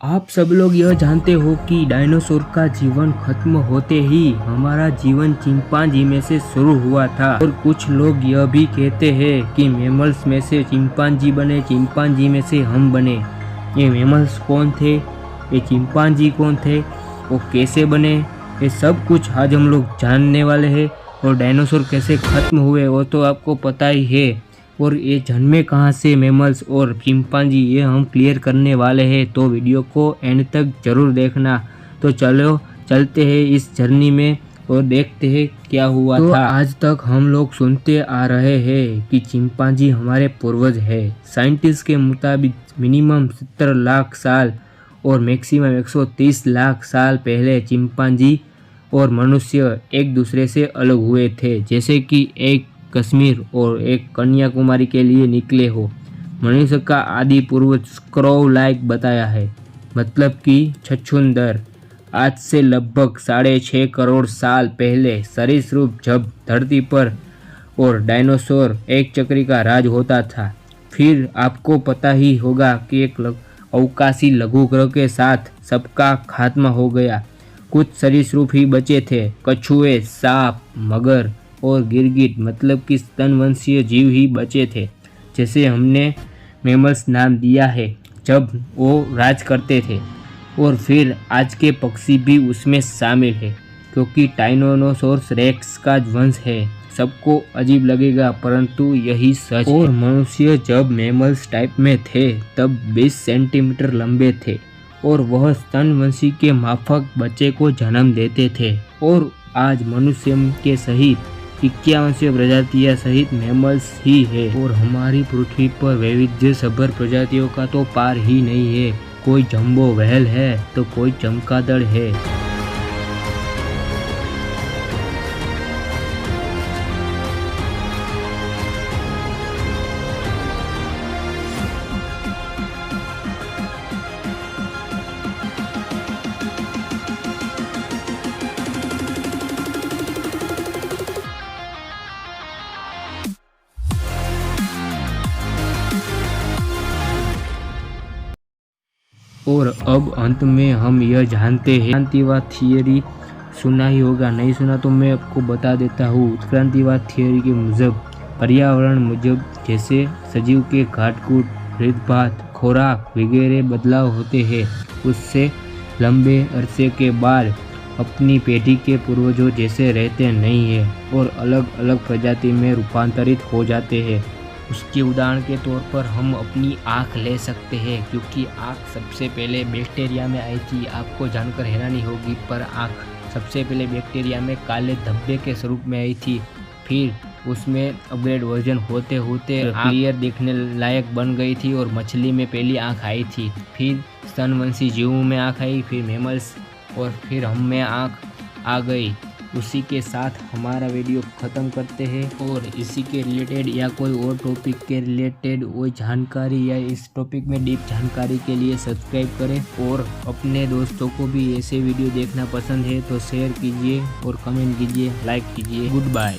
आप सब लोग यह जानते हो कि डायनासोर का जीवन खत्म होते ही हमारा जीवन चिंपांजी में से शुरू हुआ था। और कुछ लोग यह भी कहते हैं कि मैमल्स में से चिंपांजी बने, चिंपांजी में से हम बने। ये मैमल्स कौन थे, ये चिंपांजी कौन थे, वो कैसे बने, ये सब कुछ आज हम लोग जानने वाले हैं। और डायनासोर कैसे खत्म हुए वो तो आपको पता ही है। और ये जन्मे कहाँ से मैमल्स और चिंपांजी, ये हम क्लियर करने वाले हैं। तो वीडियो को एंड तक जरूर देखना। तो चलो चलते हैं इस जर्नी में और देखते हैं क्या हुआ था। आज तक हम लोग सुनते आ रहे हैं कि चिंपांजी हमारे पूर्वज है। साइंटिस्ट के मुताबिक मिनिमम 70 लाख साल और मैक्सिमम 130 लाख साल पहले चिंपांजी और मनुष्य एक दूसरे से अलग हुए थे, जैसे कि एक कश्मीर और एक कन्याकुमारी के लिए निकले हो। मनुष्य का आदि पूर्वज स्क्रो लाइक बताया है, मतलब कि छछूंदर। आज से लगभग 6.5 करोड़ साल पहले सरीसृप जब धरती पर और डायनासोर एक चक्री का राज होता था। फिर आपको पता ही होगा कि एक अवकाशी लघु ग्रह के साथ सबका खात्मा हो गया। कुछ सरीसृप ही बचे थे, कछुए, सांप, मगर और गिरगिट, मतलब कि स्तनवंशीय जीव ही बचे थे, जैसे हमने मैमल्स नाम दिया है जब वो राज करते थे। और फिर आज के पक्षी भी उसमें शामिल है, क्योंकि टाइनोसोरस रेक्स का वंश है। सबको अजीब लगेगा परंतु यही सच है। और मनुष्य जब मैमल्स टाइप में थे तब 20 सेंटीमीटर लंबे थे और वह स्तनवंशी के माफक बच्चे को जन्म देते थे। और आज मनुष्य के सहित 51 प्रजातियां सहित मैमल्स ही है। और हमारी पृथ्वी पर वैविध्य सभर प्रजातियों का तो पार ही नहीं है। कोई जंबो व्हेल है तो कोई चमगादड़ है। और अब अंत में हम यह जानते हैं, उत्क्रांतिवाद थियरी सुना ही होगा, नहीं सुना तो मैं आपको बता देता हूँ। उत्क्रांतिवाद थियरी के मुजब पर्यावरण मुजब जैसे सजीव के घाटकूट, रीतभात, खुराक वगैरह बदलाव होते हैं, उससे लंबे अरसे के बाद अपनी पीढ़ी के पूर्वजों जैसे रहते नहीं है और अलग अलग प्रजाति में रूपांतरित हो जाते हैं। उसके उदाहरण के तौर पर हम अपनी आँख ले सकते हैं, क्योंकि आँख सबसे पहले बैक्टीरिया में आई थी। आपको जानकर हैरानी होगी, पर आँख सबसे पहले बैक्टीरिया में काले धब्बे के स्वरूप में आई थी। फिर उसमें अपग्रेड वर्जन होते होते क्लियर देखने लायक बन गई थी और मछली में पहली आँख आई थी। फिर स्तनवंशी जीवों में आँख आई, फिर मैमल्स और फिर हम में आँख आ गई। उसी के साथ हमारा वीडियो ख़त्म करते हैं। और इसी के रिलेटेड या कोई और टॉपिक के रिलेटेड कोई जानकारी या इस टॉपिक में डीप जानकारी के लिए सब्सक्राइब करें। और अपने दोस्तों को भी ऐसे वीडियो देखना पसंद है तो शेयर कीजिए और कमेंट कीजिए, लाइक कीजिए। Good bye.